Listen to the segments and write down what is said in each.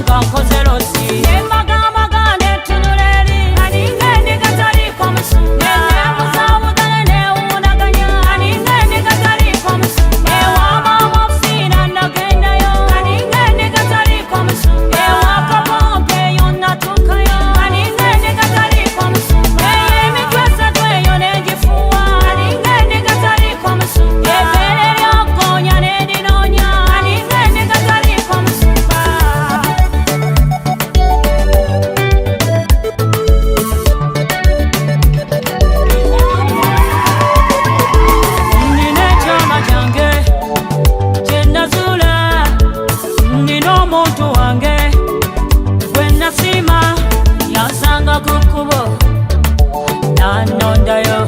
nga nkoze losi nemagamaga netunuleri aninga ndigatali kwa musumba nebuzabuzane newunaganya aninga ndigatali kwa musumba ewama wafina nagendayo aninga ndigatali kwa musumba ewakabompe yonna tukayo aninga ndigatali kwa musumba emitwesa tweyo negifuwa aninga ndigatali kwa musumba ebere lyokonya nedinonya aninga ndigatali kwa musumba nina ekyama kyange kyenazula nina omuntu wange gwe nasima yansanga ku kkubo nanondayo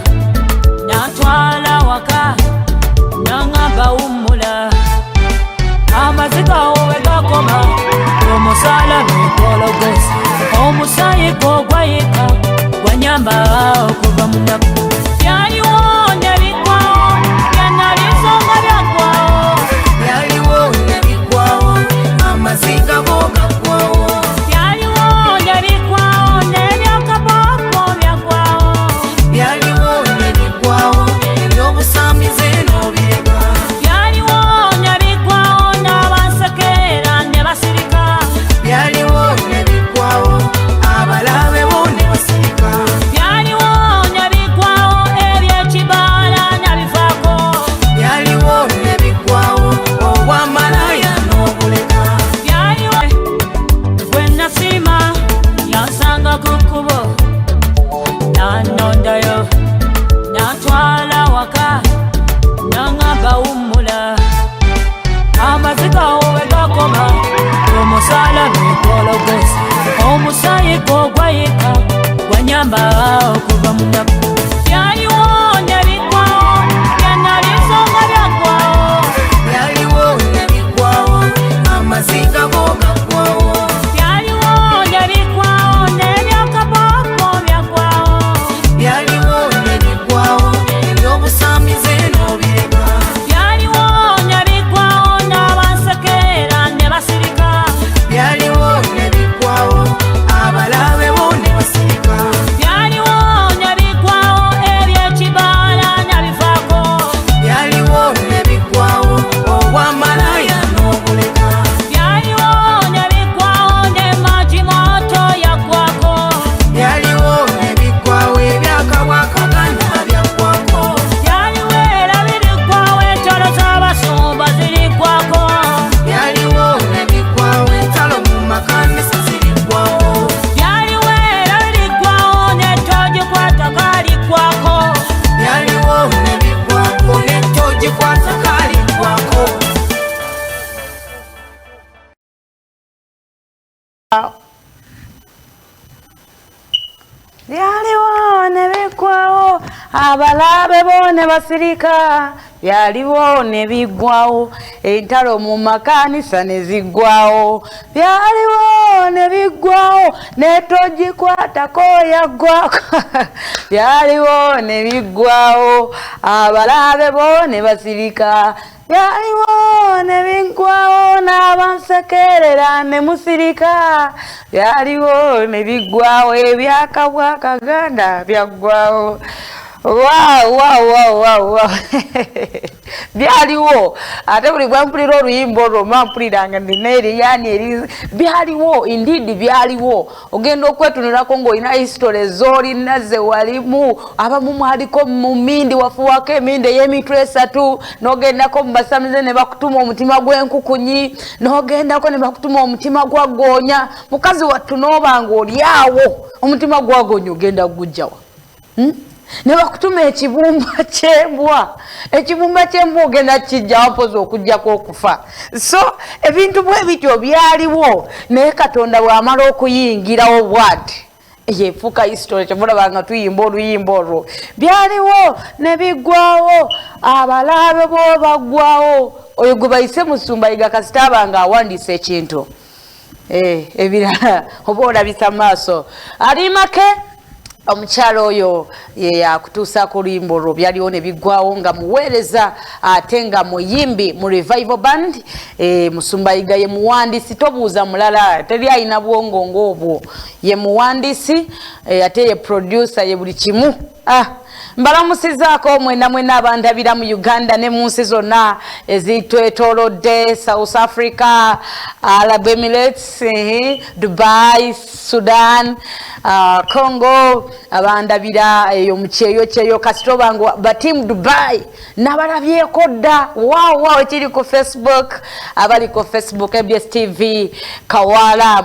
natwala waka naŋŋamba wummula amaziga wo we gakoma omusala negwologesa omusaayi gwo gwayika gwanyamba okuva mu nnaku byaliwo nebigwawo byanalizonga byaggwawo byaliwo nebigwawo amaziga go gaggwawo byaliwo nebigwawo n'ebyakabooko byaggwawo byaliwo nebigwawo ebyobusamize n'obireka byaliwo nebigwawo n'abansekeera ne basirika byaliwo nebigwawo abalabe bo ne basirika byaliwo nebigwawo eby'ekibaala nabivaako byaliwo nebigwawo obwamalaya n'obuleka byaliwo gwe nasima yansanga ku kkubo nanondayo natwala waka naŋŋamba wummula amaziga wo we gakoma omusala negwologesa omusaayi gwo gwayika gwanyamba okuva mu nnaku byaliwo nebigwawo byanalizonga byaggwawo byaliwo nebigwawo amaziga go gaggwawo byaliwo nebigwawo n'ebyakabooko byaggwawo byaliwo nebigwawo ebyobusamize n'obireka byaliwo nebigwawo n'abansekeera ne basirika byaliwo nebigwawo abalabe bo ne basirika byaliwo nebigwawo eby'ekibaala nabivaako byaliwo nebigwawo obwamalaya n'obuleka byaliwo nebigwawo n'emagimooto yaggwako byaliwo nebigwawo ebyakabwakaganda byaggwako byaliwo era biriggwawo entalo z'abasumba ziriggwako byaliwo nebigwawo entalo mu makanisa ziriggwawo byaliwo era biriggwawo n'ettogikwata kaliggwako byaliwo nebigwako nettogikwata kaliggwako byaliwo nebigwawo abalabe bo ne basirika byaliwo nebigwawo entalo mu makanisa ne ziggwawo byaliwo nebigwawo netogikwatako yaggwako byaliwo nebigwawo abalabe bo ne basirika byaliwo nebigwawo n'abansekerera ne musirika byaliwo nebigwawo ebyakabwakaganda byaggwawo wow byaliwo ate buli bwampulira oluyimba olwo mampuliranga ndinaeriyani eri byaliwo indeed byaliwo ogenda okwetunulako ng'olina history z'olina ze walimu abamu mwaliko mu mindi wafuwako emindi ey'emitwe 3 n'ogendako mu basamize ne bakutuma omutima gw'enkukunyi n'ogendako ne bakutuma omutima gwa goonya mukazi wattu n'obanga oli awo omutima gwa goonya ogenda gujjawa ne bakutuma ekibumba ky'embwa ogenda kijjawo mpozi okujjako okufa so ebintu bwe bityo byaliwo naye Katonda bw'amala okuyingirawo bw'ati yefuuka history kyemulaba nga tuyimba oluyimba olwo byaliwo ne biggwawo abalabe bo baggwawo oyo gwe bayise Musumba Yiga kasita abanga awandiisa ekintu ebirala oba olabisa maaso ali make omukyalo oyo yakutuusa ku luyimbo olwo byaliwo ne biggwawo nga muweereza ate nga muyimbi mu revival band. Musumba Yiga ye muwandiisi, tobuuza mulala, teri alina bwongo ng'obwo. Ye muwandiisi ate ye producer, ye buli kimu. Mbalamusizaako mwena abandabira mu Uganda ne mu nsi zonna ezitwetoolodde, South Africa, Arab Emirates, Dubai, Sudan, Congo, abandabira eyo mu kyeyo kasitoba ngo batimu Dubai nabalabyeko dda. Wow, ekiri ku Facebook, abali ku Facebook EBS TV Kawala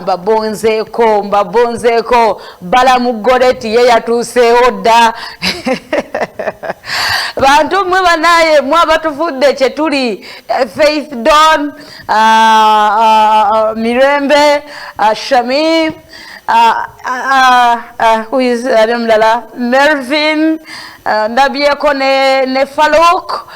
mbabonzeeko balamugoleti ye yatuuseewo dda. Bantu mwe banaye mwe abatufudde kye tuli, Faith Dawn, Mirembe, Shamim, who is Melvin, ndabyeko ne Farouk.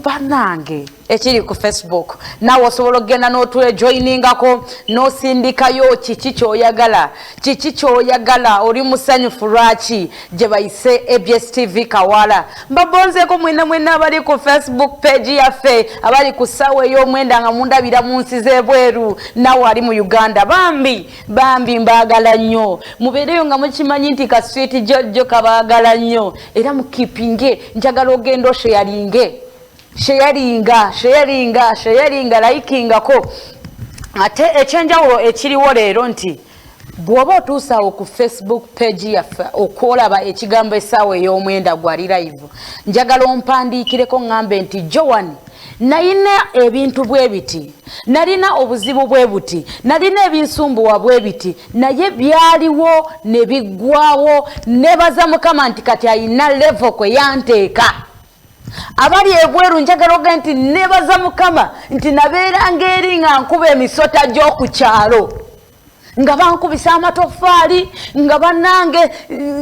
Banange ekiri ku Facebook nawe osobola okugenda n'otwejoiningako n'osindikayo kiki kyoyagala oli musanyufu lwaki gye bayise EBS TV Kawala. Mbabonzeeko mwena abali ku Facebook page yaffe, abali ku ssaawa ey'omwenda nga mundabira mu nsi z'ebweru, nawe ali mu Uganda, bambi mbaagala nnyo. Mubeereyo nga mukimanyi nti ka sweet jojjo kabaagala nnyo, era mukipinge. Njagala ogenda osheyalinge, sharinga likingako. Ate ekyenjawulo ekiriwo leero nti bw'oba otuusaawo ku Facebook page yaffe okwolaba ekigambo essaawa ey'omwenda gwali live, njagala ompandiikireko ngambe nti Joan, nalina ebintu bwe biti, nalina obuzibu bwe buti, nalina ebinsumbuwa bwe biti, naye byaliwo ne biggwawo, nebaza Mukama nti kati ayina level kwe yanteeka. Abali ebweru njagala oga nti nebaza Mukama nti nabeeranga eri nga nkuba emisota gy'oku kyalo, nga bankubisa amatofaali, nga bannange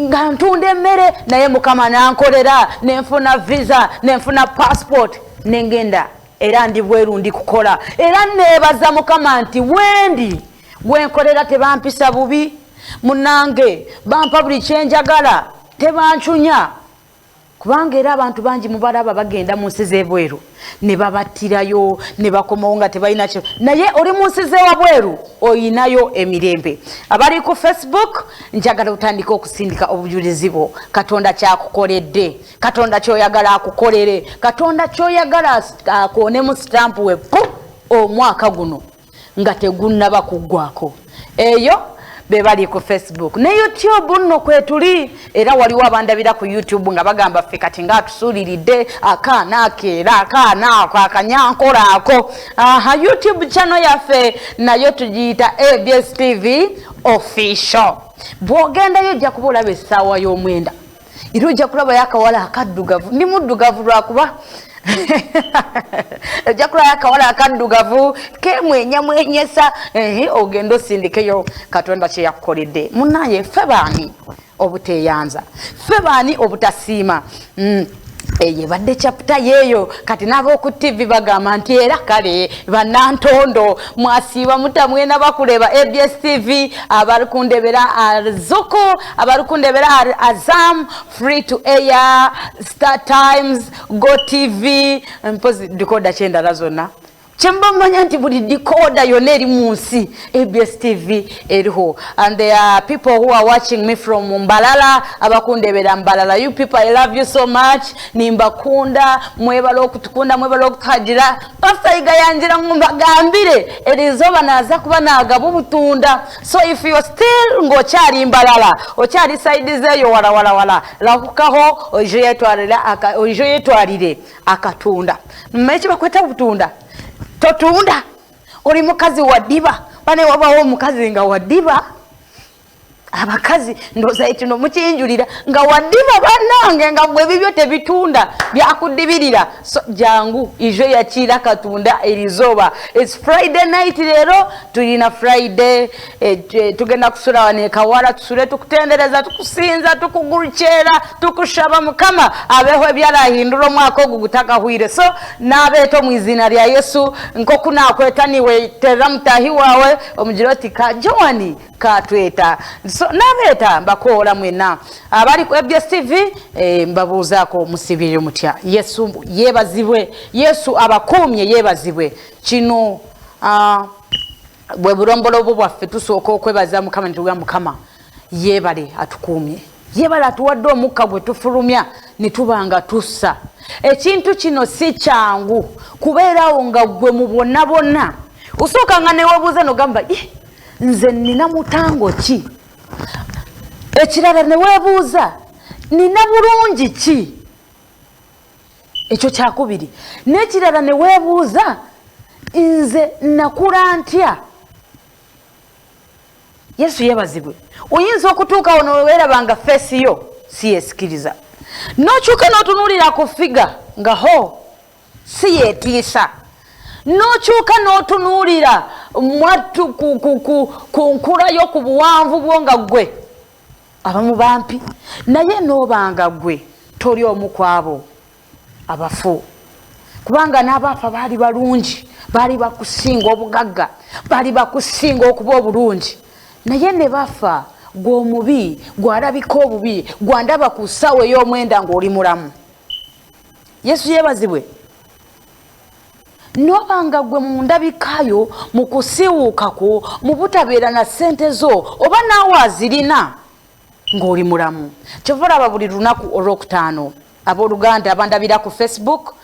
nga ntunda emmere, naye Mukama nankolera, nenfuna visa, nenfuna passport, nengenda era ndi bweru ndi kukola. Era nebaza Mukama nti wenkolera tebampisa bubi, munnange bampa buli kyenjagala, tebanchunya. Kubanga era abantu bangi mubalaba bagenda mu nsi z'ebweru ne babattirayo ne bakomawo nga tebalina kyo, naye oli mu nsi z'ewabweru oyinayo emirembe. Abali ku Facebook njagala otandika okusindika obujulizi bwo, Katonda kyakukoledde, Katonda kyoyagala akukolere, Katonda kyoyagala akoonemu stamp we omwaka guno nga tegunnaba kuggwako. Eyo bebali ku Facebook ne YouTube nno kwetuli, era waliwo abandabira ku YouTube nga bagamba ffe kati nga tusuuliridde akaana akeera, akaana ako akanyankola ako. YouTube channel yaffe nayo tugiyita EBS TV Official. Bw'ogendayo ojja kuba olaba essaawa y'omwenda, era ojja kulaba yakawala akaddugavu, ndi muddugavu lwakuba Jakula yakawala akaddugavu kemwenyesa, ogendo sindikeyo Katonda kye yakukoledde. Munnaye ffe baani obuteyanza, ffe baani obutasiima. Badde chapter yeyo kati nabo ku TV bagamba nti era kale bannantondo mwasiiba mutamwena bakuleba EBS TV, abali kundebera Azoko, abali kundebera Azam, Free to Air, Star Times, Go TV, mpozi decoder kyendala zonna. Chemba manya nti buli decoder yonna eri mu nsi EBS TV eriho. And there are people who are watching me from Mbalala, abakundebera Mbalala. You people, I love you so much. Nimbakunda, mwebala okutukunda, mwebala okutajira. Pastor Yiga yanjira mbagambire erizoba naza kuba nagaba obutunda. So if you are still ngokyali Mbalala, okyali side zeyo wala lakukaho ojo yetwalire akatunda. Mmechi bakweta obutunda. Totunda oli mukazi wadiba, bane wabawo mukazi nga wadiba, abakazi ndoza ekino mukiyinjulira nga wadiba bannange nga bwe bibyo tebitunda byakudibirira. So jangu ijo yakira katunda erizoba. It's Friday night lero, tulina Friday tugenda kusula wane Kawala, tusule tukutendereza, tukusinza, tukugurukera, tukushaba Mukama abeho ebyalahindura omwaka ogu gutakahwire. So nabeto mu izina lya Yesu nkokunakwetaniwe tera mutahi wawe omujiroti ka Joani katweta. So So nabeta mbakoola mwena abali ku FBS TV mbabuuzaako musibire mutya. Yesu yebazibwe, Yesu abakumye yebazibwe. Kino bwe bulombolo bwaffe tusooka okwebaza Mukama nituga Mukama yebale atukumye. Yebale atuwadde omukka gwe tufulumya ne tubanga tussa. Ekintu kino si kyangu kubeerawo nga gwe mu bonna bonna. Usooka nga ne weebuuza n'ogamba nze nina mutango ki? Ekirala ne weebuuza nina bulungi ki? Ekyo kyakubiri. N'ekirala ne weebuuza nze nakula ntya? Yesu yebazibwe. Oyinza okutuuka wano weerabanga feesi yo si yesikiriza. N'okyuka n'otunuulira ku figa nga ho si yeetiisa. N'okyuka n'otunuulira mwattu ku nkula yo ku buwanvu bwo nga ggwe abamu bampi, naye n'obanga ggwe toli omu ku abo abafu. Kubanga n'abaafa baali balungi, baali bakusinga obugagga, baali bakusinga okuba obulungi. Naye ne bafa gw'omubi, gw'alabika obubi, gw'andaba ku ssaawa ey'omwenda ng'oli mulamu. Yesu yebazibwe. N'obanga gwe mu ndabikayo mu kusiiwuuka kwo mu butabeera na ssente zo oba naawe azirina ng'oli mulamu. Kyova olaba buli lunaku olwokutaano abooluganda abandabira ku Facebook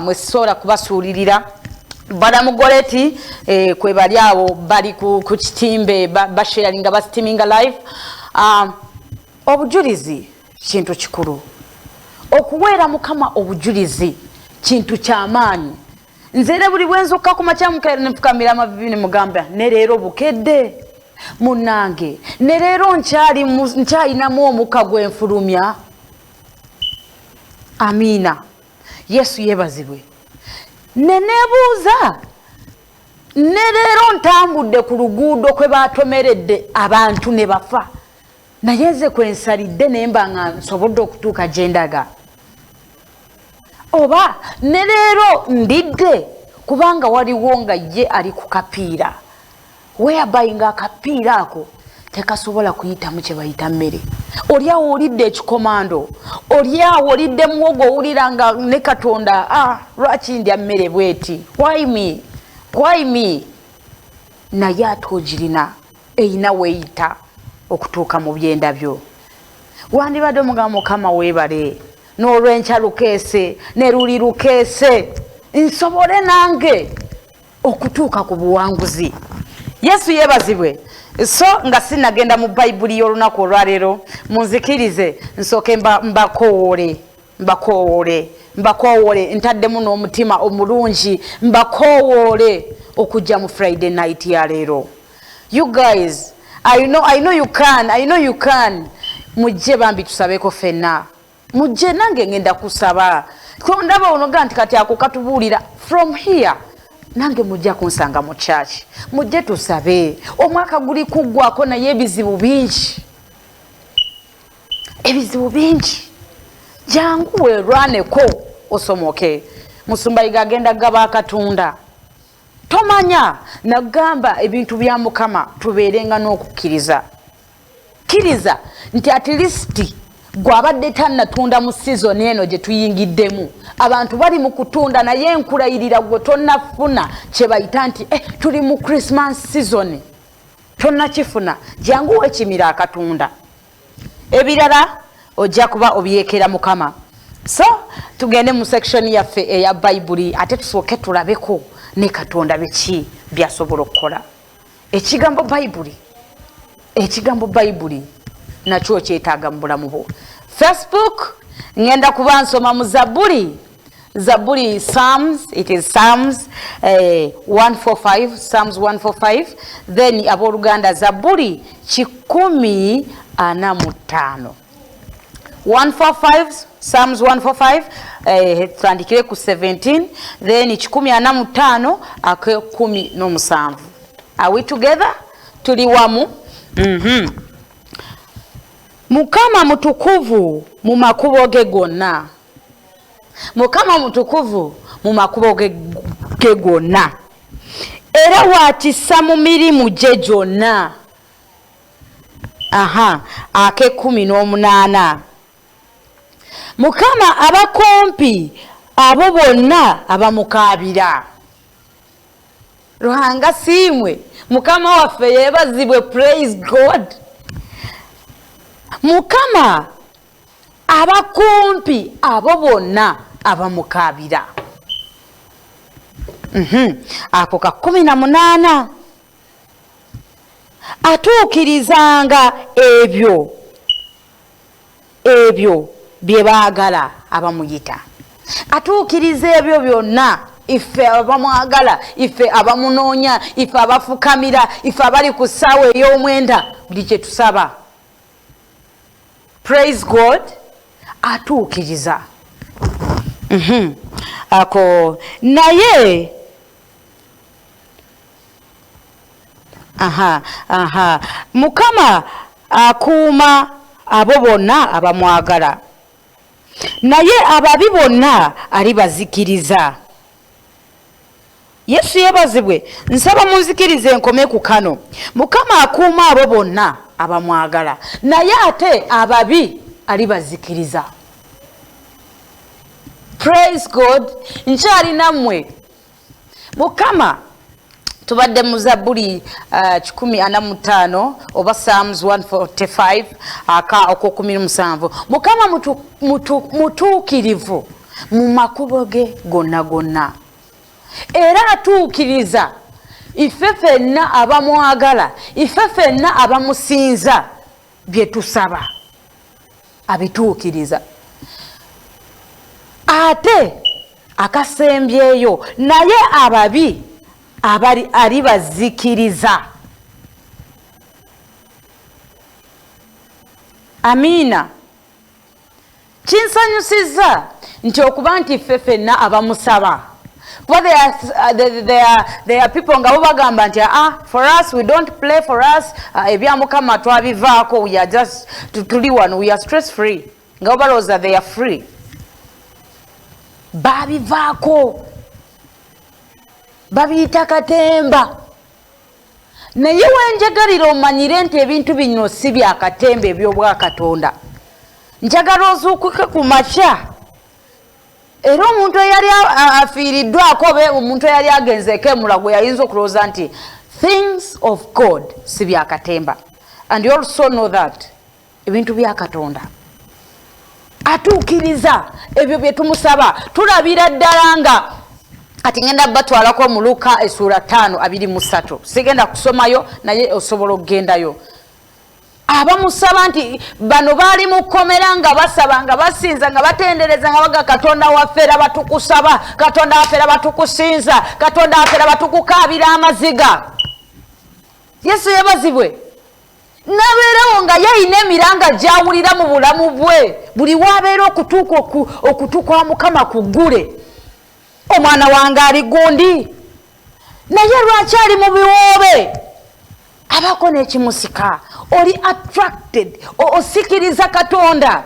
mwe sisobola kubasuulirira balamugoleti kwe bali awo bali ku kitimbe basharinga basitiminga live. Obujulizi kintu kikulu. Okuweera Mukama obujulizi kintu ky'amaanyi. Nzere buli bwenzuka ku makya mukaire nfukamira amavivi ne mugamba ne leero bukedde munange ne leero nkyalinamu omukka gwenfulumya. Amiina. Yesu yebazibwe. Nenebuuza ne leero ntambudde ku luguudo kwe baatomeredde abantu ne bafa, naye nze kwensalidde ne mba nga nsobodde okutuuka gye ndaga. Oba ne leero ndidde kubanga waliwo nga ye ali ku kapiira whereby nga akapiira ako tekasobola kuyitamu kye bayita mmere. Oli awo olidde ekikomando, oli awo olidde muwogo owulira nga ne Katonda lwaki ndya mmere bweti, why me? Naye ate ogirina eyina weeyita okutuuka mu byenda byo. Wandibadde omugamba Mukama weebale n'olwenkya lukeese ne luli lukeese nsobole nange okutuuka ku buwanguzi. Yesu yebazibwe. So nga sinagenda mu Bayibuli y'olunaku olwaleero munzikirize nsooke mbakoowole ntaddemu n'omutima omulungi mbakoowole okujja mu Friday night ya leero. You guys, I know you can. Mujje bambi tusabeko fenna. Mujje nange ngenda kusaba. Ko ndaba onoga nti kati ako katubuulira from here. Nange mujja kunsanga mu church. Mujje tusabe. Omwaka guli kuggwako naye ebizibu bingi. Ebizibu bingi. Jangu weerwaneko osomoke. Musumba Yiga agenda gaba akatunda. Tomanya nagamba ebintu bya Mukama tubeerenga n'okukkiriza. Kiriza nti at least gwabadde tannatunda mu season eno gye tuyingiddemu. Abantu bali mu kutunda naye enkulayirira gwe tonnafuna kye bayita nti tuli mu Christmas season. Tonnakifuna. Jangu wekimira akatunda. Ebirala ojja kuba obyekera Mukama. So tugende mu section yaffe eya Bayibuli ate tusooke tulabeko ne Katonda biki byasobola okukola. Ekigambo Bayibuli nakyo kyetaaga mu bulamu bwo. Facebook ngenda kuba nsoma mu Zaburi Psalms, it is Psalms 145, Psalms 145. Then abooluganda Zaburi 145. 145, Psalms 145, tandikire ku 17, then 145 ake 17. Are we together? Tuli wamu? Mukama mutukuvu mu makubo ge gonna. Mukama mutukuvu mu makubo ge gonna. Era waakisa mu mirimu gye gyonna. ake 18 Mukama abakompi abo bonna abamukabira. Ruhanga simwe Mukama waffe yebazibwe. Praise God. Mukama abakumpi abo bonna abamukabira. Ako ka 18 atuukirizanga ebyo bye baagala abamuyita. Atuukiriza ebyo byonna ife abamwagala, ife abamunoonya, ife abafukamira, ife abali ku ssaawa ey'omwenda buli kye tusaba. Praise God. Atuukiriza. Ako naye Mukama akuuma abo bonna abamwagala, naye ababi bonna alibazikiriza. Yesu yebazibwe. Nsaba munzikirize nkome ku kano. Mukama akuuma abo bonna abamwagala, naye ate ababi alibazikiriza. Praise God. Nkyali nammwe. Mukama tubadde mu Zabbuli 145 oba Psalms 145 oko 17. Mukama mutuukirivu mu makubo ge gonna. Era atuukiriza ife ffenna abamwagala, ife ffenna abamusinza bye tusaba abituukiriza. Ate akasembyeyo naye ababi alibazikiriza. Amina. Kinsanyusiza nti okuba nti ffe ffenna abamusaba. But there are people nga bo bagamba nti for us we don't play, for us ebya Mukama twabivaako, we are just tuli wano, we are stress free. Nga bo balowooza they are free. Babivaako, babiyita katemba. Naye wenjagalira omanyire nti ebintu bino si bya katemba eby'obwa Katonda. Njagala ozuukuke ku makya. Era omuntu eyali afiiriddwako oba omuntu eyali agenzeeko emulago yayinza okulowooza nti things of God si bya katemba. And you also know that ebintu bya Katonda atuukiriza ebyo bye tumusaba. Tulabira ddala nga kati ngenda batwalako mu Luka essula 5:23. Sigenda kusomayo naye osobola okugendayo. Abamusaba nti bano baali mukomera nga basaba nga basinza nga batendereza nga baga Katonda waffe era batukusaba, Katonda waffe era batukusinza, Katonda waffe era batukukaabira amaziga. Yesu yebazibwe. Nabeerawo nga yayina emiranga gyawulira mu bulamu bwe, buli wabeera okutuuka wa Mukama kuggule. Omwana wange ali gundi, naye lwaki ali mu biwoobe? Abako n'ekimusika, oli attracted, osikiriza Katonda.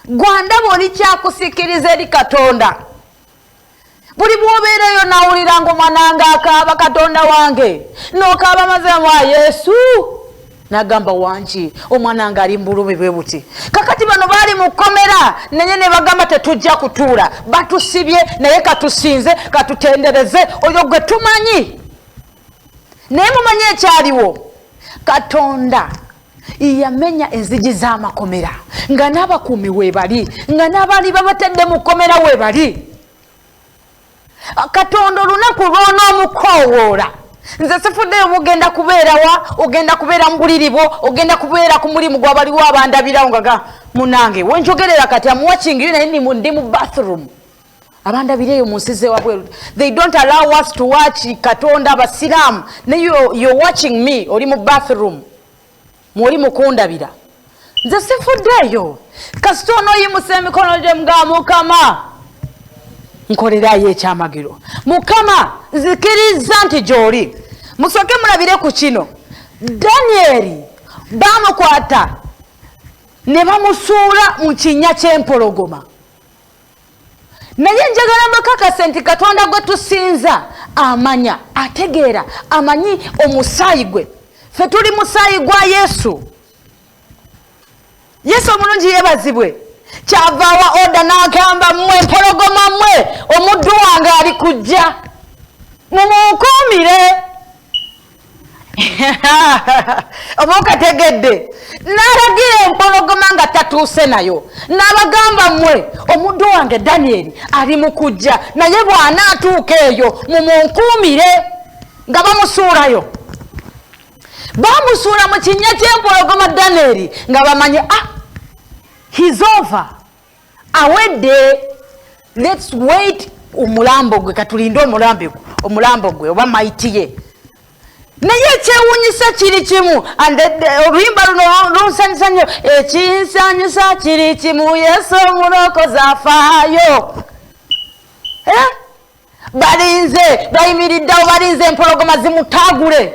Gwandaba oli kyakusikiriza eri Katonda. Buli bw'obeerayo nawulira nga omwana wange akaaba Katonda wange, n'okaaba mazima wa Yesu. Nagamba wangi omwana wange ali mu bulumi bwe buti. Kakati bano baali mu kkomera naye ne bagamba tetujja kutuula, batusibye naye katusinze, katutendereze oyo gwe tumanyi. Naye mumanyi ekyaliwo, Katonda yamenya enzigi z'amakomera nga n'abakuumi weebali, nga n'abaali babatedde mu kkomera weebali. Katonda olunaku lw'onoomukoowoola, nze sifuddeyo mugenda kubeera wa, ogenda kubeera mu buliri bwo, ogenda kubeera ku mulimu gw'abaliwo abandabirawo nga munange wenjogerera kati am watching you naye ndi mu bathroom. Abandabireyo mu nsi z'ewabweru. They don't allow us to watch Katonda abasiraamu. You're watching me, oli mu bathroom. Mwoli mukundabira. Nze sifuddeyo. Kasita onooyimusa emikono gye nga Mukama nkolerayo ekyamagiro. Mukama nzikiriza nti gy'oli. Musooke mulabire ku kino. Danyeri bamukwata ne bamusuula mu kinnya ky'empologoma. Naye njagala makakase nti Katonda gwe tusinza amanya, ategeera, amanyi omusaayi gwe. Ffe tuli musaayi gwa Yesu. Yesu omulungi yebazibwe kyavaawa oda n'agamba mmwe empologoma mmwe omuddu wange ali kujja mumukuumire. Oba okategedde n'alagira empologoma nga tatuuse nayo n'abagamba mmwe omuddu wange Danyeri ali mu kujja naye bw'anaatuuka eyo mumunkuumire nga bamusuulayo. Bamusuula mu kinnya ky'empologoma Danyeri nga bamanye he's over awedde, let's wait omulambo gwe katulinde omulambo gwe oba maiti ye. Naye ekyewuunyisa kiri kimu oluyimba luno lunsanyusa nnyo ekinsanyusa kiri kimu Yesu omulokozi afaayo. Balinze bayimiriddewo balinze empologoma zimutaagule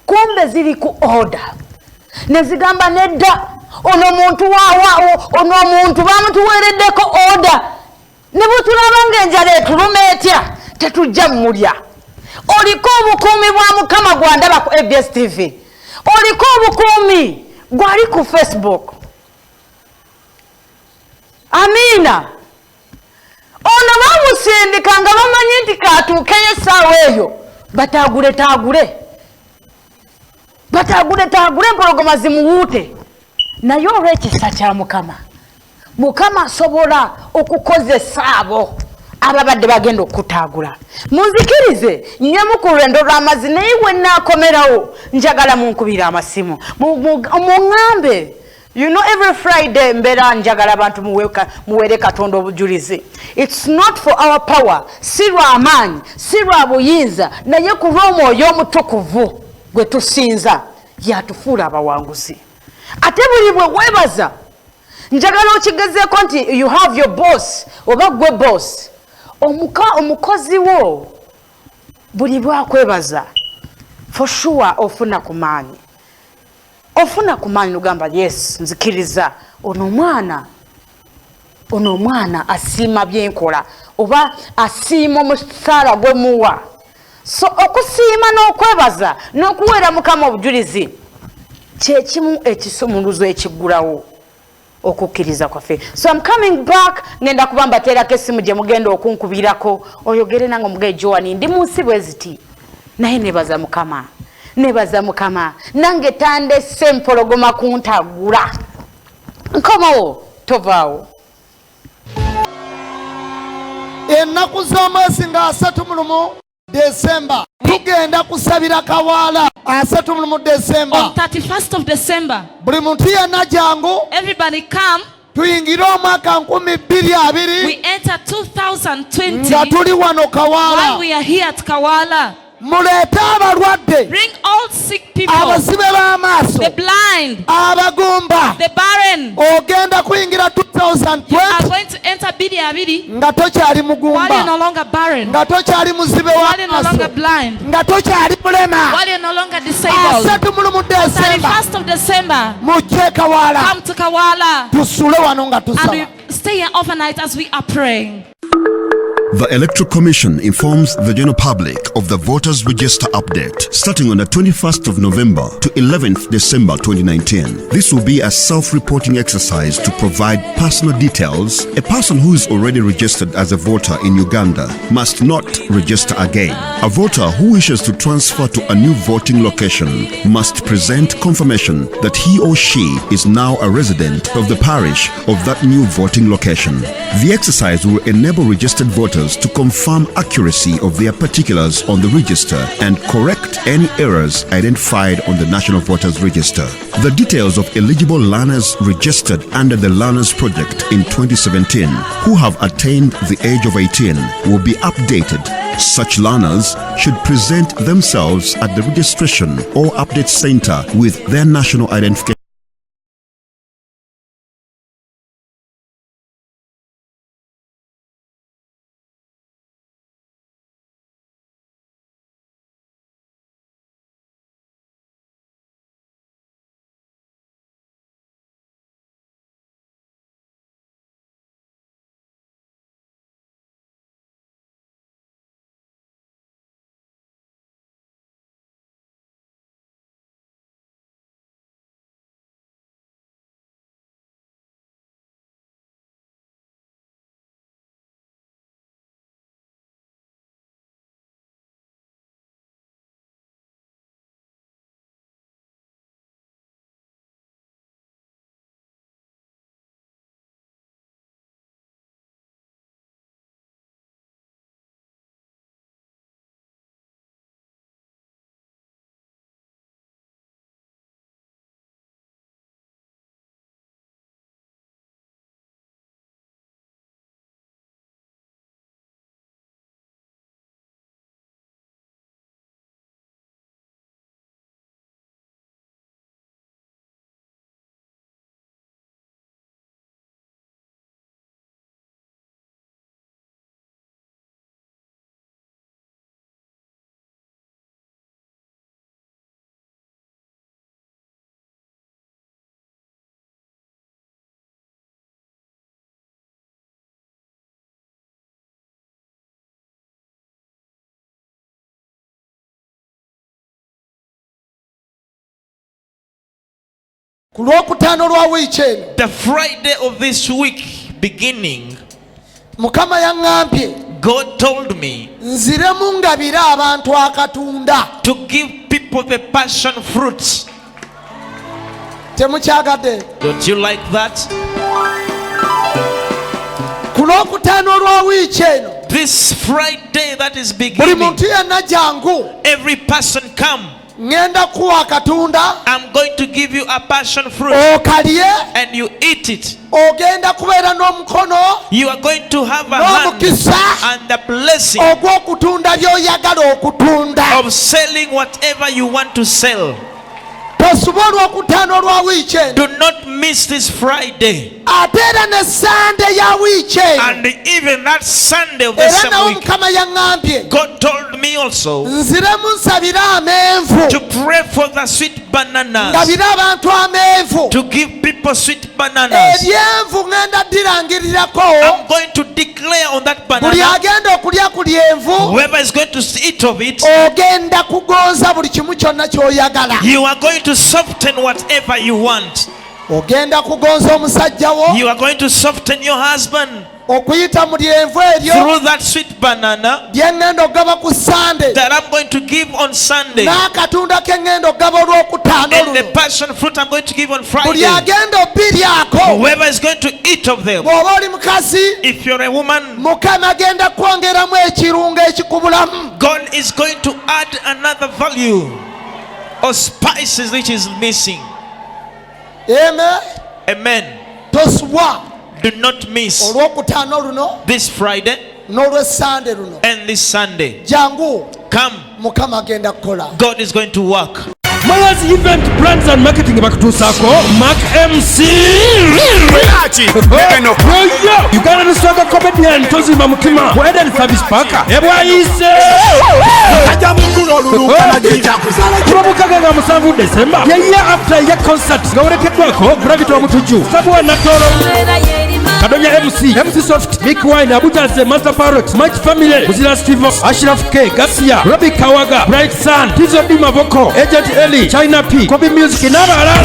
kumbe ziri ku oda ne zigamba nedda ono muntu ono omuntu bamutuweereddeko oda ne butulaba ng'enjala etuluma etya tetujja mmulya. Oliko obukuumi bwa Mukama gwandaba ku ABS TV, oliko obukuumi gwali ku Facebook. Amiina. Ono bamusindika nga bamanyi nti kaatuukeyo essaawa eyo bataagule empologoma zimuwuute. Naye olw'ekisa kya Mukama asobola okukozesa abo ababadde bagenda okutaagula. Munzikirize nyemu ku lwendo lw'amazzi naye we naakomerawo njagala munkubira amasimu muŋŋambe. You know, every Friday mbera njagala abantu muwere Katonda obujulizi. It's not for our power, si lwa amaanyi, si lwa buyinza, naye ku lw'Omwoyo Omutukuvu gwe tusinza yatufuula abawanguzi. Ate buli bwe weebaza njagala okigezeeko nti you have your boss oba gwe boss. Omukozi wo buli bwakwebaza for sure ofuna ku maanyi lugamba yes nzikiriza ono omwana asiima byenkola oba asiima omusaala gwe muwa. So okusiima n'okwebaza n'okuweera Mukama obujulizi kyekimu ekisumuluzo ekiggulawo okukkiriza kwaffe. So I'm coming back ngenda kuba mbateerako essimu gye mugenda okunkubirako oyogere nange omugaye Joani ndi mu nsi bwe ziti naye nebaza Mukama nange tandese empologoma kuntagula nkomawo tovaawo. Ennaku z'omwezi nga 31 December tugenda kusabira Kawaala 31 December. On 31st of December, buli muntu yenna jangu everybody come. tuyingire omwaka 2020 We enter 2020 nga tuli wano Kawaala. while we are here at Kawaala. Muleete abalwadde, Bring all sick people, abazibe b'amaaso, the blind, abagumba. the barren. Ogenda kuyingira You are 2020 going to enter Bidi Abidi nga tokyali while you're mugumba, no longer barren, nga tokyali muzibe while you're no longer w'amaaso, blind, nga tokyali mulema. while you're no longer disabled. 31 December 31st of December, mujje Kawaala come to Kawaala tusule wano nga and tusaba. we stay here overnight as we are praying. The Electoral Commission informs the general public of the Voters Register update starting on the 21st of November to 11th December 2019. This will be a self-reporting exercise to provide personal details. A person who is already registered as a voter in Uganda must not register again. A voter who wishes to transfer to a new voting location must present confirmation that he or she is now a resident of the parish of that new voting location. The exercise will enable registered voters to confirm accuracy of their particulars on the register and correct any errors identified on the National Voters Register. The details of eligible learners registered under the Learners Project in 2017 who have attained the age of 18 will be updated. Such learners should present themselves at the registration or update center with their national identification ku lwokutaano lwa wiiki eno the Friday of this week beginning, Mukama yaŋŋambye God told me nziremu ngabire abantu akatunda. to give people the passion fruits. Temukyagadde? Don't you like that? Ku lwokutaano lwa wiiki eno This Friday that is buli beginning, muntu yenna jangu every person come. ŋŋenda kuwa akatunda I'm going to give you a passion fruit okalye and you eat it. ogenda kubeera n'omukono You are going to have a hand n'omukisa and the blessing ogw'okutunda by'oyagala okutunda. of selling whatever you want to sell. Tosuba olwokutaano lwa wiiki eno Do not miss this Friday ate era ne sande ya wiiki eno and even that Sunday of the era same nawo week. Mukama yaŋŋambye God told me also nziremu nsabire amenvu to pray for the sweet bananas, ngabire abantu amenvu to give people sweet bananas. ebyenvu ŋŋenda ddirangirirako I'm going to declare on that buli banana, agenda okulya ku lyenvu whoever is going to eat of it, ogenda kugonza buli kimu kyonna ky'oyagala. you are going to soften whatever you want. Ogenda kugonza omusajja wo You are going to soften your husband okuyita mu lyenvu eryo through that sweet banana lye ŋŋenda ogaba ku sande that I'm going to give on Sunday, n'akatunda ke ŋŋenda ogaba olwokutaano and the luno. passion fruit I'm going to give on Buli Friday. agenda obbiryako Whoever is going to eat of them, bw'oba oli mukazi if you're a woman, Mukama agenda kwongeramu ekirungo ekikubulamu. God is going to add another value or spices which is missing. Amen. Amen. Tosubwa Do not miss olwokutaano luno this Friday n'olwesande luno. and this Sunday. Jangu Come, Mukama agenda kukola. God is going to work. Mayazi event brands and marketing bakutuusaako Mark MC Uganda Swagger comedian tozimba mutima Wedding service paka ebwayise Kulomukaga nga 7 December ye year after ya concert nga werekeddwako Gravity wa Mutuju Sabuwa Natoro Kadonya MC Soft Mick Wine Abujaze Master Parrot Mike Family Muzira Steve Ashraf K Garcia Robbie Kawaga Bright Sun Tizo Dima Voko Agent Eli China P Kobe Music n'abalala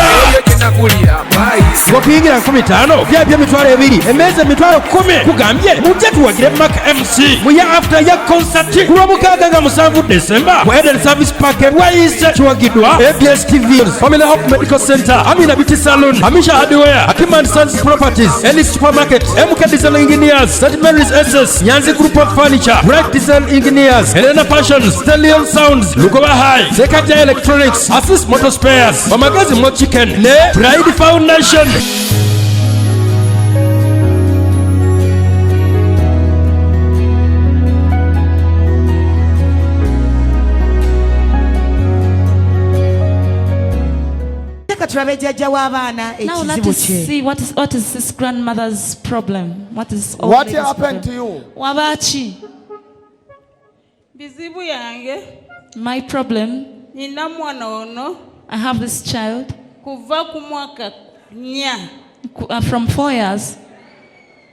ng'okuyingira 15 byabyo emitwalo 2 emmeeza emitwalo 10 kugambye mujje tuwagire Mark MC mu ya after ya concert ku lwomukaaga nga 7 December ku Eden Service Park ebwayise kiwagiddwa ABS TV Family Hope Medical Center Amina Beauty Salon Amisha Hardware Akiman Sons Properties Ellis Supermarket MK Design Engineers St. Mary's SS Nyanzi Group of Furniture Bright Design Engineers Helena Passions Stallion Sounds Lugoba High Zekaja Electronics Assist Motor Spares Bamagazi Mo Chicken ne Pride Foundation. Now let us see what is this grandmother's problem. What is all What lady's happened to problem? you? Wabachi, bizibu yange my problem. nina mwana ono I have this child kuva ku mwaka 4 from 4 years.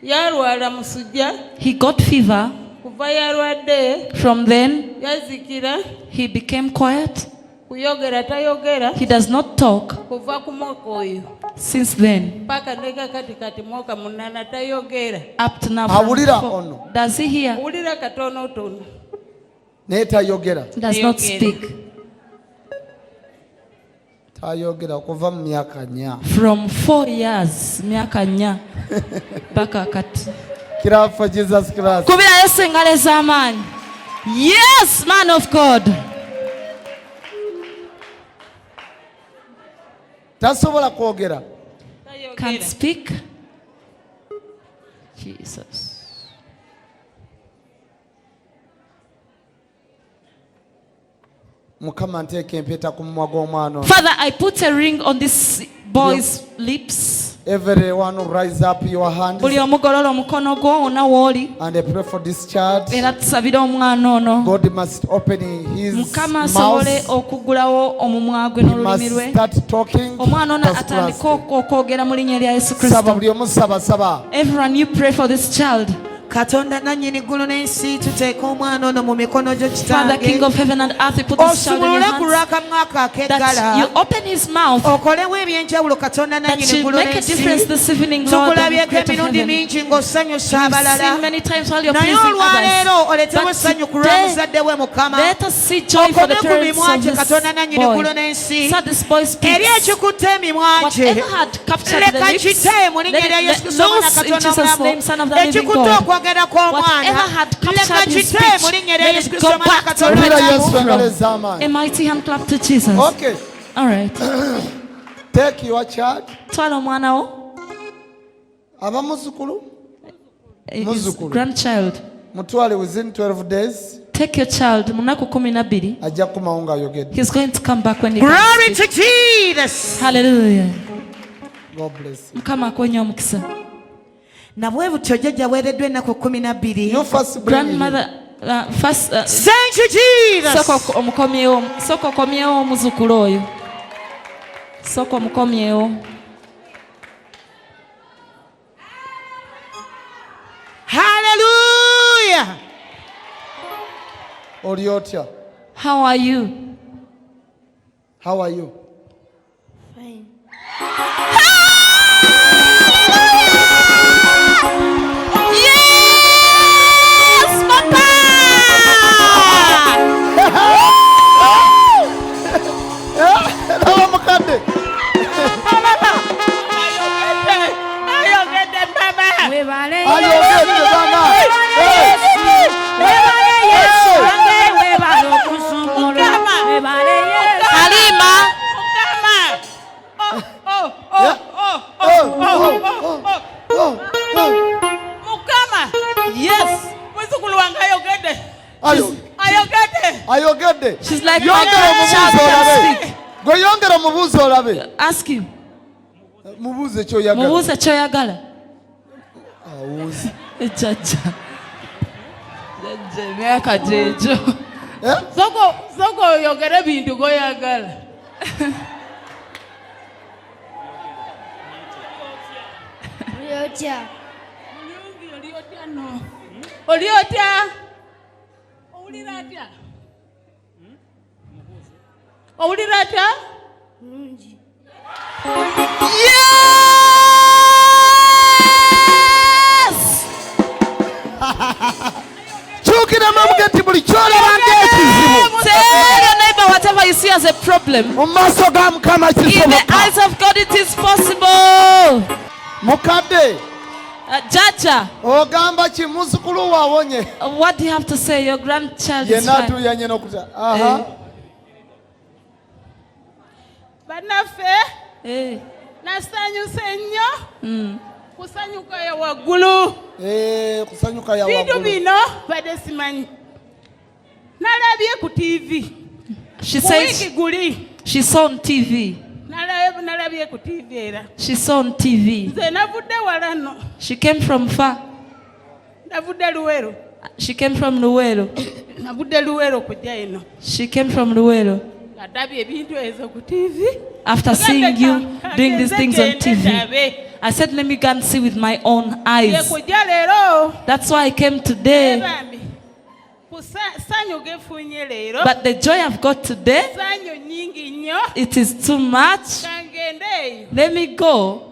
yalwala musujja He got fever. kuva yalwadde From then, yazikira he became quiet. kuyogera tayogera He does not talk. kuva ku mwaka oyo Since then, paka ndeka kati mwaka 8 tayogera up to now. Awulira from ono. 4. Does he hear? wulira katonotono Naye tayogera. Does not Tayogera. speak. Tayogera kuva mu myaka 4. From 4 years, myaka 4 paka kati. Kira for Jesus Christ. Kubira Yesu engalo ez'amaanyi. Yes, man of God. Tasobola kwogera. Can't tayogera speak. Jesus. Mukama nteeka empeta ku mumwa gw'omwana ono. Father, I put a ring on this boy's lips. Everyone rise up your hands Buli omugolola omukono gwo wonna w'oli. and I pray for this child. Era tusabire omwana ono. God must open his Mukama asobole mouth. okugulawo omumwa gwe He n'olulimi must lwe. start talking. Omwana ono That's atandike Christ. okwogera mu linnya lya Yesu Saba Kristo. buli omu saba. Everyone, you pray for this child. katonda nannyini ggulu n'ensi tuteeka omwana ono mu mikono gyo Father, King kitange of heaven and earth, we put this child in your osumulule ku hands. lw'akamwa ako That ak'eggala you open his mouth, okolewo ebyenjawulo katonda that nannyini you ggulu make a difference n'ensi this evening, Lord, the tukulabyeko creator of emirundi heaven. mingi ng'osanyusa You've abalala seen many times while you're naye pleasing olwaleero others. oletewo essanyu ku lwa But muzadde we mukama let us see joy for the okome ku parents mimwa of gye this katonda nannyini ggulu boy. n'ensi So this boy speaks. eri ekikutte emimwa gye Whatever had captured the leka lips, kite mu linnya lya yesu kristo omwana loose in katonda Jesus' name, Son of the living ekikutte God. okwogera kw'omwana Whatever had leka captured his kite speech, mu linnya lya let yesu it kristo go omwana back to katonda Mpulira where it Yesu came engalo from. ez'amaanyi. A mighty hand clap to Jesus. Okay, All right. take your child. Twala omwana wo, Aba muzzukulu his Muzzukulu. grandchild. mutwale within 12 days Take your child, mu nnaku 12. ajja kukomawo ng'ayogedde. He's going to come back when he glory can to speak. jesus Hallelujah. God bless you. Mukama akonye omukisa. nabwe butyo jjajja weereddwa ennaku 12 You first bring him. Grandmother, first, thank you jesus sooka okomyewo omuzukulu oyo. Sooka omukomyewo. hallelujah Oli otya? How are you? How are you? Yes, Papa! Nawe mukadde. ayogedde baba webale Ayogedde bana. webale yesu wange webale okusumula webale yesu Halima! mukama Yes! muzzukulu wange ayogedde Ayo. ayogedde Ayogedde. She's like, Yongera my child omubuuze can olabe. speak. Gwe yongera omubuuze olabe. Ask him. Mubuuze ky'oyagala. Mubuuze ky'oyagala. Awuzi. Jjajja. Jjajja emyaka gyegyo. Eh? soko oyogere bintu goyagala mulungi oli otya no oli otya owulira atya owulira atya Kyukira mabuge nti buli ky'olaba ng'ekizibu. Tell your neighbor whatever you see as a problem. Mu maaso ga Mukama In the kisoboka. eyes of God it is possible. Mukadde, Jaja, ogamba ki muzzukulu we awonye? what do you have to say? Your grandchild is Yenna fine. atuyanye n'okuta. Aha. bannaffe Eh. nasanyuse nnyo kusanyuka ya waggulu Kusanyuka ya bintu waggulu. bino badde simanyi nalabye ku tv She ku wiiki says guli she saw on TV. nalabye ku tv era She saw on TV. nze navudde wala nno She came from far. navudde luwero She came from Luwero. navudde luwero kujja eno She came from Luwero. ndabye ebintu ezo ku tv After seeing you doing these things on TV, I said, let me go and see with my own eyes. yekujja leero That's why I came today. bambi ku ssanyu gefunye leero But the joy I've got today, ssanyu nyingi nnyo it is too much. kangende eyo Let me go.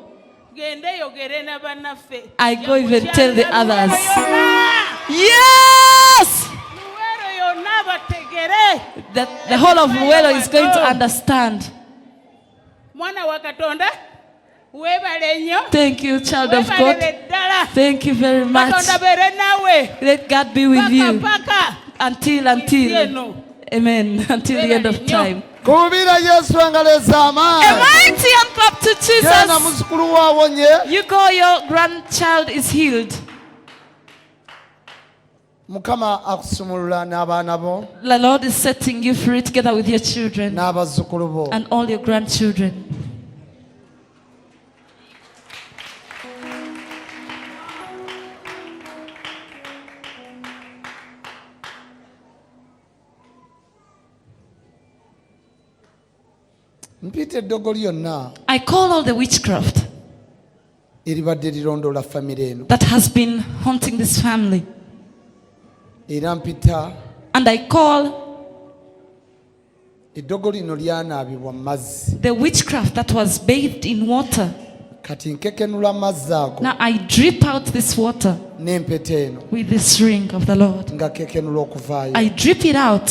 gende yogere na bannaffe I go even tell the others. Luwero Yes! yonna bategere That the whole of Luwero is going to understand. mwana wa katonda weebale nnyo Thank you, child of God. weebalere ddala Thank you very much. katonda beere nawe Let God be with you paka until, eno amen, until the end of time. Kubira Yesu engalo A ez'amaanyi. mighty hand clap to Genda Jesus. muzzukulu we awonye. You go, your grandchild is healed. Mukama akusumulula n'abaana bo The Lord is setting you free together with your children n'abazzukulu bo. and all your grandchildren. Mpita eddogo lyonna I call all the witchcraft eribadde lirondola famire eno that has been haunting this family. era mpita And I call eddogo lino lyanaabibwa mu mazzi the witchcraft that was bathed in water. kati nkekenula amazzi ago Now I drip out this water n'empeta eno with this ring of the Lord. nga kekenula okuvaayo I drip it out.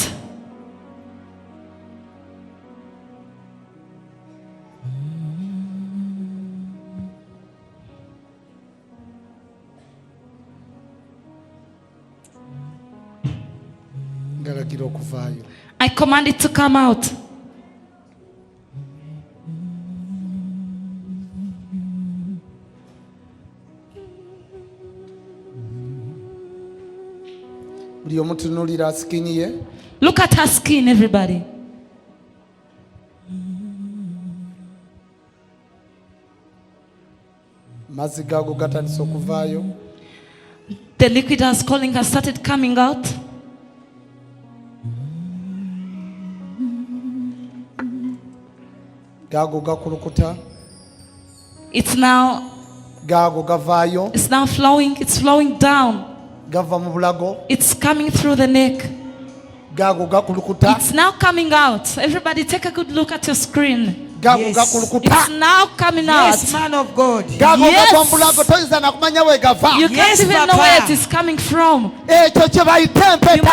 ngalagira okuvaayo I command it to come out. buli omutunuulira sikini ye Look at her skin, everybody. mazzi gaago gatandise okuvaayo The liquid has calling has started coming out. gaago gakulukuta It's now gaago gavaayo flowing. It's flowing down. gava mu bulago It's coming through the neck. gaago gakulukuta It's now coming out. Everybody take a good look at your screen. gaago Yes. gakulukuta It's now coming out. Yes, man of God. gaago Yes. gava mu bulago toyinza nakumanya we gava You Yes, can't even know Papa. where it is coming from. ekyo kye bayita You empeta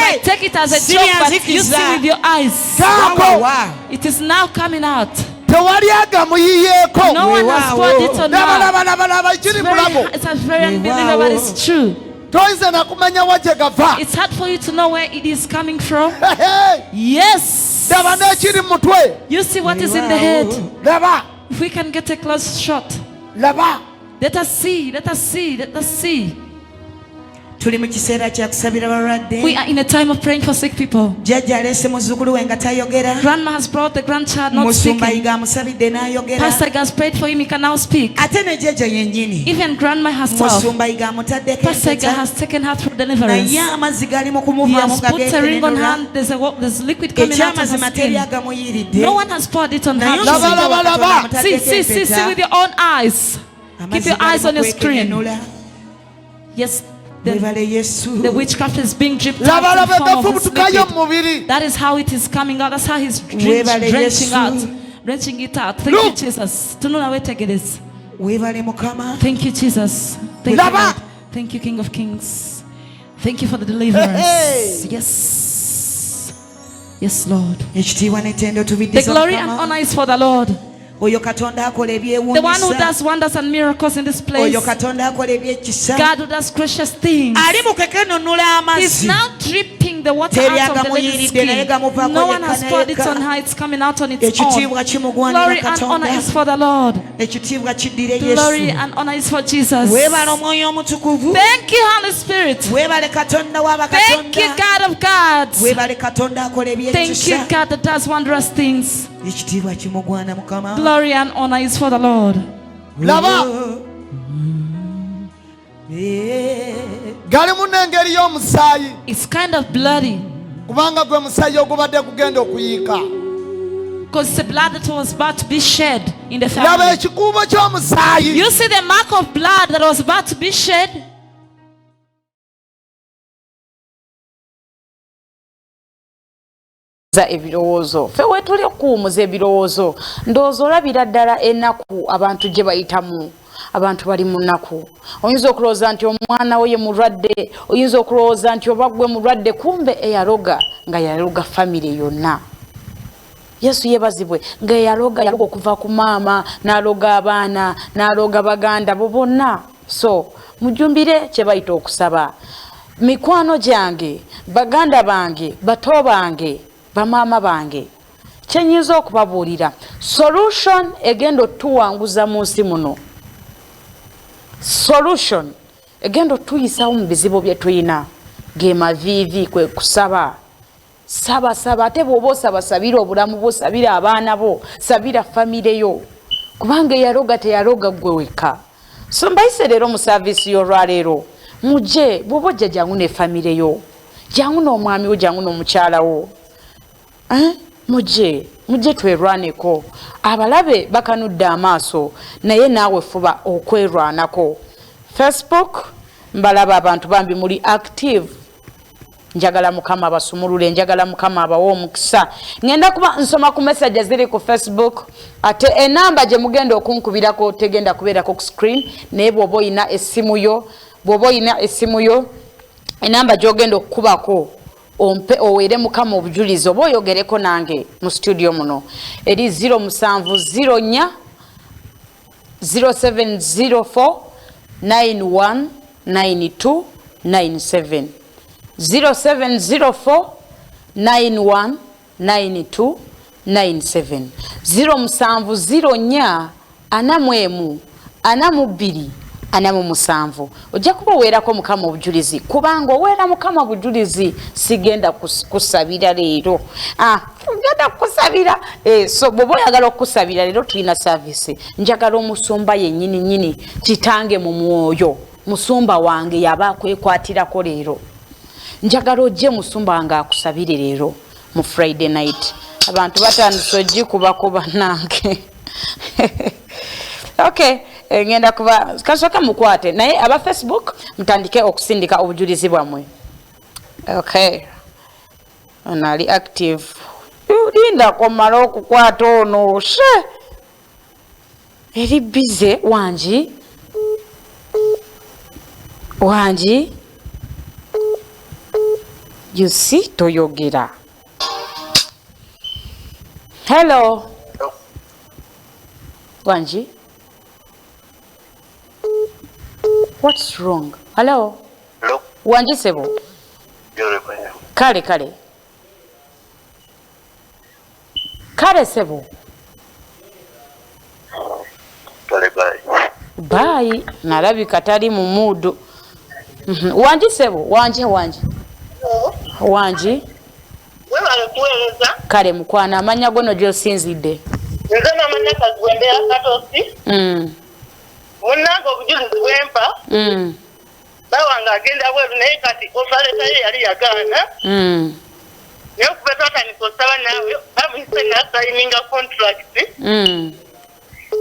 might take it as a See joke, me as but if you it's see that. with your eyes. gaago Wow. It is now coming out. tewali agamuyiyeeko No one has poured it on her. labalaba ekiri mulago It's a very unbelievable, but it's true. toyinza nakumanya wa gye gava It's hard for you to know where it is coming from. Hey, Yes. laba n'ekiri mu mutwe You see what is in the head. laba If we can get a close shot. laba Let us see. Let us see. Let us see. Tuli mu kiseera kya kusabira We balwadde. are in a time of praying for sick people. Jjajja aleese muzzukulu we nga tayogera. Grandma has brought the grandchild not Musumba speaking. Yiga amusabidde n'ayogera. Pastor Yiga has prayed for him. He can now speak. Ate ne jjajja yennyini. Even grandma herself. Musumba Yiga amutaddeko Pastor Yiga empeta. has taken her through deliverance. Naye amazzi gali mu He kumuvaamu has put a ring on her. gageekenenula. There's liquid coming out of her Ekyamazima teri skin. agamuyiridde. No one has poured it on her. Naye Laba, omusajja wa laba, Katonda laba. amutaddeko See empeta. with your own eyes. Keep Amazzi your eyes gali on mu your screen. kwekenenula. Yes, the Webale Yesu. witchcraft is being dripped out laba in laba the form of this egafubutukayo mu liquid. mubiri That is how it is coming out. That's how he's Webale drenching Yesu. out. Drenching it out. Thank you, Look. Jesus. Tunula wetegereza. Weebale Mukama. Thank you, Jesus. Thank you, Laba. Lord. Thank you, King of Kings. Thank you for the deliverance. Hey. Yes. Yes, Lord. Ekitiibwa n'ettendo The tubiddiza glory and Mukama. honor is for the Lord. Oyo Katonda akola The one who ebyewuunyisa. does wonders and miracles in this place. Oyo Katonda akola ebyekisa. God who does gracious things. Ali mu kekenunula He's amazzi. now dripping the water Teri out of the lady's agamuyiridde naye skin. gamuvaako No one yekka has na poured it yekka. on her. It's coming out on its own. Ekitiibwa kimugwanira Glory and honor Katonda. is for the Lord. Ekitiibwa kiddire Glory Yesu. and honor is for Jesus. Weebale Omwoyo Omutukuvu. Thank you, Holy Spirit. Weebale Katonda Thank you, w'abakatonda. God of gods. Weebale Katonda akola Thank you, ebyekisa. God that does wondrous things. Ekitiibwa kimugwana Mukama. Glory and honor is for the Lord. laba Yeah. galimu n'engeri y'omusaayi It's kind of bloody kubanga gwe musaayi ogubadde kugenda okuyiika because it's the blood that was about to be shed in the laba family. ekikuubo ky'omusaayi You see the mark of blood that was about to be shed? Ebirowoozo ffe wetuli okuwumuza ebirowoozo ndowooza olabira ddala ennaku abantu gye bayitamu abantu bali mu nnaku oyinza okulowooza nti omwana we ye mulwadde oyinza okulowooza nti oba gwe mulwadde kumbe eyaloga nga yaloga famire yonna Yesu yebazibwe nga yaloga okuva ku maama n'aloga abaana n'aloga baganda bo bonna so mujumbire kye bayita okusaba mikwano gyange baganda bange bato bange bamaama bange kyenyinza okubabuulira solution egenda otuwanguza mu nsi muno solution egenda otuyisawo mu bizibu bye tuyina ge maviivi kwe kusaba saba ate bw'oba osabasabira obulamu bwo sabira abaana bo sabira famire yo kubanga eyaloga teyaloga gwe wekka so mbayise leero mu saavisi y'olwaleero mujje bw'oba ojja jangu ne famire yo jangu n'omwami wo jangu n'omukyala wo mujje mujje twerwaneko. Abalabe bakanudde amaaso naye naawe fuba okwerwanako. Facebook mbalaba abantu bambi muli active. Njagala Mukama abasumulule, njagala Mukama abawa omukisa. Ngenda kuba nsoma ku messages ziri ku Facebook ate enamba gye mugenda okunkubirako tegenda kubeerako ku screen naye bw'oba oyina essimu yo enamba gy'ogenda okukubako oweere Mukama obujulizi oba oyogereko nange mu studio muno eri 0704 0704 919297 0704 919297 0704 41 42 ojja kuba oweerako Mukama obujulizi kubanga oweera Mukama obujulizi sigenda kusabira leero genda kusabira so bw'oba oyagala okusabira leero tulina service njagala omusumba yennyini kitange mu mwoyo musumba wange yaba akwekwatirako leero njagala ojje musumba wange akusabire leero mu Friday night abantu batandise ogikubakuba nange okay ngenda kuba kasooka mukwate naye aba Facebook mutandike okusindika obujulizi bwamwe. Okay, onali active linda komala okukwata ono eri bize wangi you see toyogera. Hello Wanji, what's wrong? Hello. Hello. Wanji sebo. Kale sebo. Bye. Nalabika tali mu mood. Wanji sebo, wanji. Wanji. Wewe kueleza. Kale mukwana amanya gono gy'osinzidde. Nze namanya kagwendera katosi. Munango obujulizi bwempa. Bawanga agenda bweru naye kati osaleta ye yali yagaana. Naye okuva twatandika osaba naawe bamuyise n'asayininga contract.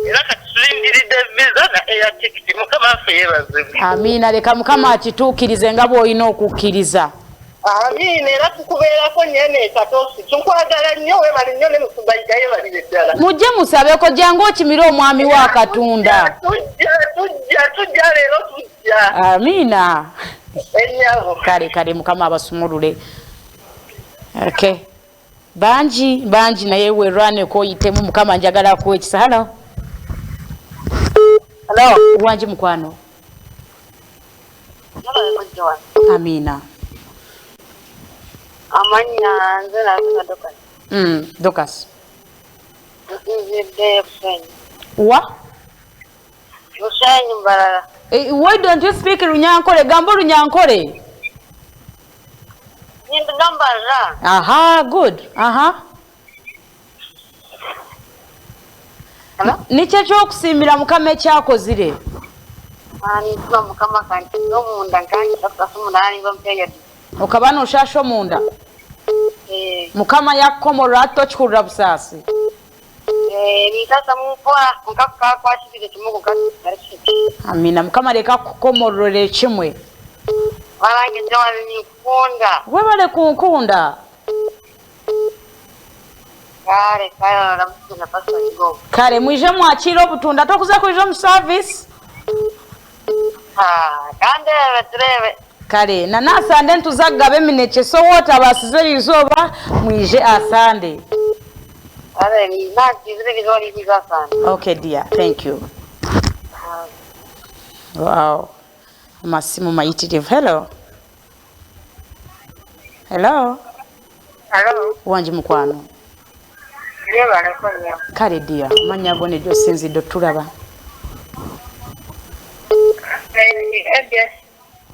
Era kati tulindiridde visa na air ticket. Mukama affe yeebazibwe. Amiina, leka Mukama akituukirize nga bw'olina okukkiriza. Amiina, era tukubeerako nyene katosi. Tunkwagala nnyo webali nnyo ne Musumba Yiga yeebalire ddala. Mujje musabeko jangu okimire omwami wa Katonda. Tujja leero tujja. Amiina. Ennyabo. Kale Mukama abasumulule. Okay. Banji naye weerwaneko oyitemu Mukama njagala kuwa ekisa. Hello. Wanji mukwano. Amiina. Amanya nze na Dokas. Dokas. Nzidde Busenyi. Wa? Busenyi Mbarara. Why don't you speak Runyankole? Gambo Runyankole. Mbarara. Aha, good. Hello? Niche ky'okusiimira Mukama ekyakozire. Nituma Mukama kanti n'omunda nkanyi takutasumulani bampeya. Okabana oshasho munda. Mukama yakkomolwa tokikulira busaasi. Nitasa mumpola nkakka kwasibire kimugo kati. Amiina, Mukama leka kukomolole kimwe. Balange jawali nikunda. Webale kunkunda. Kale na Pastor Yiga. Kale mwije mwakira obutunda tokuza kuija mu service. Kandebe turebe. Kale nanasande ntuzaggabe emineke so wota basize lizoba mwije asande. Okay dear, thank you. Wow. Masimu mayitirivu. Hello. Wanji mukwano. Kale dear, manya gone jo sinzidde tulaba.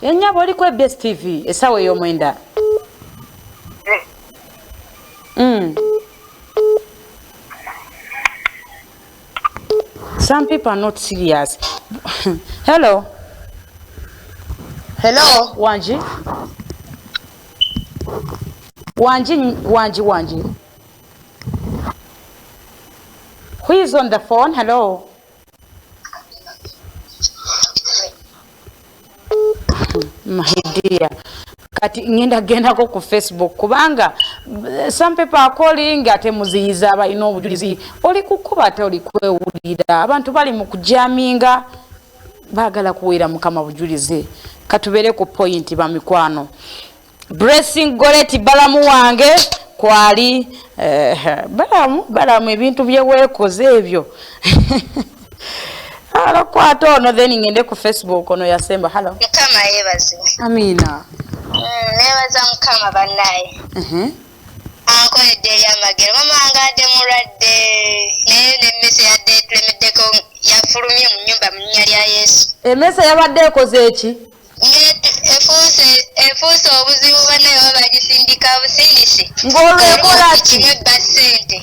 Ennyabo oli ku EBS TV essaawa ey'omwenda. Some people are not serious. Hello. Wanji. Who is on the phone? Hello. My dear. Kati ngenda gendako ku Facebook kubanga some people are calling ate muziyiza abalina obujulizi oli kukuba ate oli kwewulira abantu bali mu kujaminga baagala kuwera mukama bujulizi katubere ku point ba mikwano blessing goleti balamu wange kwali balamu ebintu byeweekoze ebyo alakwata ono then ngende ku Facebook ono yasemba hello mukama yebaze amina nebaza mukama bannaye ankoledde eryamagero mama angadde mulwadde naye nemmese yadde tulemeddeko yafulumye mu nnyumba mu nnya lya Yesu emmese yabadde ekoze eki efuuse obuzibu bannaye baba bagisindika busindisi ng'olwekola ki basente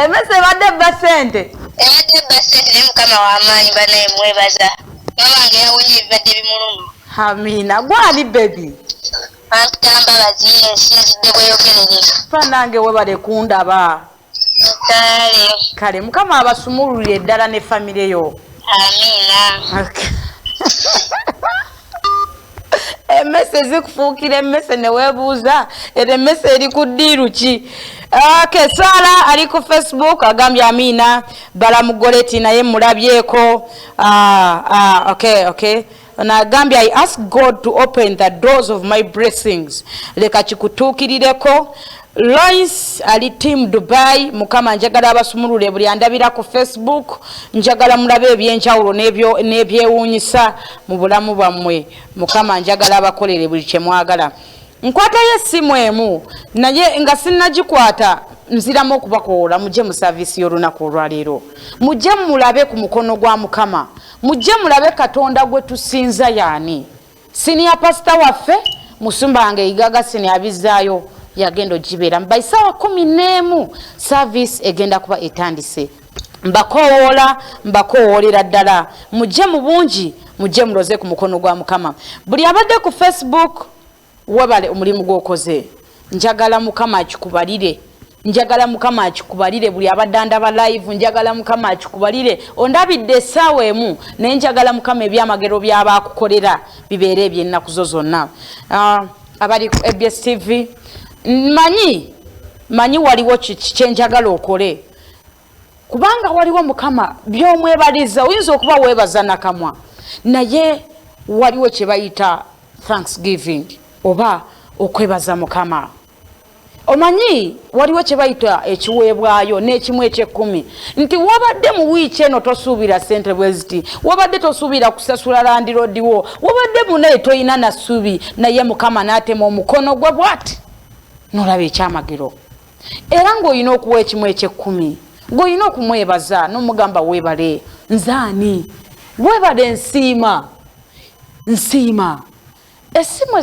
emmese ebadde basente naye mukama w'amaanyi bannaye mwebaza mama wange yawonye ebibadde bimuluma amina gwani baby ampitamba baziye nsinzidde bweyogerere fanange webale kundaba kale mukama abasumululire eddala ne famire yo amina emmese zikufuukira emmese neweebuuza era emmese eri ku ddiiru ki Sara ali ku Facebook agambye amina balamugoleti naye mulabyeko okay nagambye I ask God to open the doors of my blessings leka kikutuukirireko Lois ali team Dubai mukama njagala abasumulule buli andabira ku Facebook njagala mulabe ebyenjawulo n'ebyewuunyisa mu bulamu bwammwe mukama njagala abakolere buli kye mwagala nkwata yesimu emu naye nga sinnagikwata nziramu okubakoola mujje mu service y'olunaku olwaleero mujje mulabe ku mukono gwa mukama mujje mulabe katonda gwe tusinza yaani senior pastor waffe musumbange Yiga senior abizaayo yagenda ogibera by sawa 11 service egenda kuba etandise mbakoowolera ddala mujje mu bungi mujje muloze ku mukono gwa mukama buli abadde ku Facebook wabale omulimu gwokoze njagala mukama akikubalire njagala mukama akikubalire buli abadanda live njagala mukama akikubalire ondabidde essaawa emu naye njagala mukama ebyamagero by'abakukolera bibeere ebyennaku zo zonna abali ku ABS TV manyi waliwo kyenjagala okole kubanga waliwo mukama by'omwebaliza oyinza okuba weebaza nakamwa naye waliwo kye bayita thanksgiving oba okwebaza mukama omanyi waliwo kye bayita ekiweebwayo n'ekimu eky'ekkumi nti wabadde mu wiiki eno tosuubira ssente bweziti wabadde tosuubira kusasula landiroodiwo wabadde munaye toyina na ssuubi naye mukama n'atema omukono gwe bw'ati n'olaba ekyamagero era ng'olina okuwa ekimu eky'ekkumi ng'olina okumwebaza n'omugamba weebale nzaani weebale nsiima essimu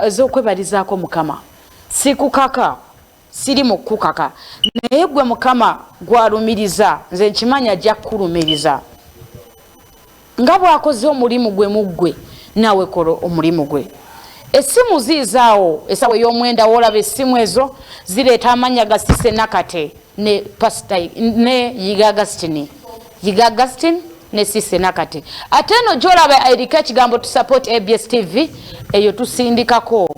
ez'okwebalizaako mukama sikukaka siri mu kukaka naye gwe mukama gwalumiriza nze nkimanya ajja kukulumiriza nga bw'akoze omulimu gwe mu ggwe naawe kola omulimu gwe essimu ziizaawo essaawa ey'omwenda woolaba essimu ezo zireeta amannya ga Sise Nakate ne Yiga Agustine ne Sise Nakate ate eno gy'olaba eriko ekigambo to support ABS TV eyo tusindikako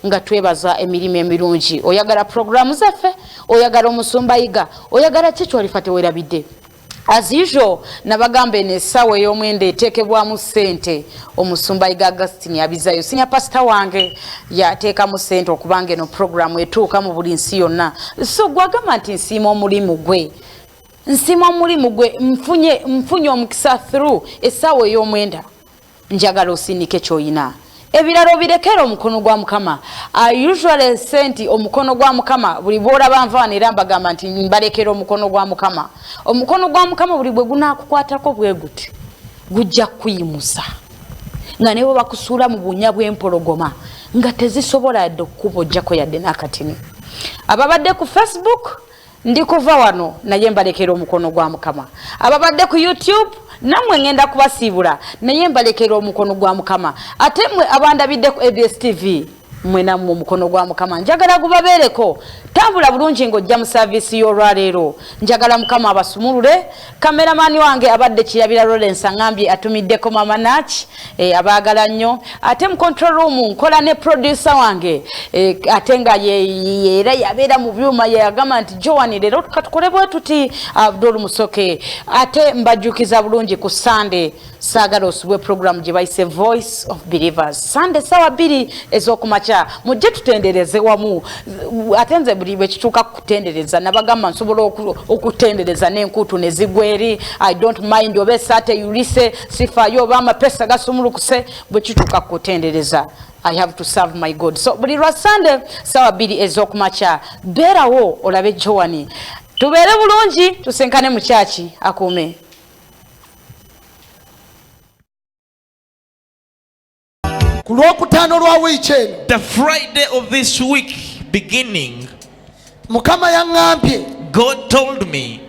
nga twebaza emirimu emirungi oyagala programu zaffe oyagala omusumba Yiga oyagala kikyolifa tewerabidde as usual nabagamba n'essaawa ey'omwenda eteekebwamu ssente omusumba Yiga Agustine yabizayo sinya pastor wange yateekamu ssente okubanga eno programu etuuka mu buli nsi yonna so gwagamba nti nsiima omulimu gwe mfunye omukisa through essaawa ey'omwenda njagala osindike kyoyina ebirala obirekera omukono gwa mukama usually senti omukono gwa mukama buli bwolaba nvaana era mbagamba nti mbalekera omukono gwa mukama buli bwe gunaakukwatako bwe guti gujja kuyimusa nga newe bakusuula mu bunya bw'empologoma nga tezisobola yadde okukuba ojjako yadde n'akatini ababadde ku Facebook ndi kuva wano naye mbalekera omukono gwa mukama ababadde ku YouTube namwe ngenda kubasiibula naye mbalekera omukono gwa mukama ate mwe abandabidde ku ABS TV mwena mu mukono gwa Mukama njagala gubabeereko tambula bulungi ng'ojja mu service y'olwaleero njagala Mukama abasumulule kameramani wange abadde kirabira Lawrence angambye atumiddeko Mama Nach abaagala nnyo ate mu control room nkola ne producer wange ate nga era yabeera mu byuma yagamba nti Joan leero katukole bwe tuti Abdul Musoke ate mbajjukiza bulungi ku Sunday saagala osubwe program gye bayise Voice of Believers Sunday sawa 2 ez'okumakya mujje tutendereze wamu ate nze buli bwe kituuka kutendereza nabagamba nsobola okutendereza n'enkuutu ne zigweri I don't mind oba esaate yulise sifaayo oba amapesa gasumulukuse bwe kituuka kutendereza I have to serve my God. So buli lwa Sunday sawa 2 ez'okumakya beerawo olabe Joan tubeere bulungi tusenkane mu kyaki akuume. The Friday of this week beginning, Mukama yaŋŋambye God told me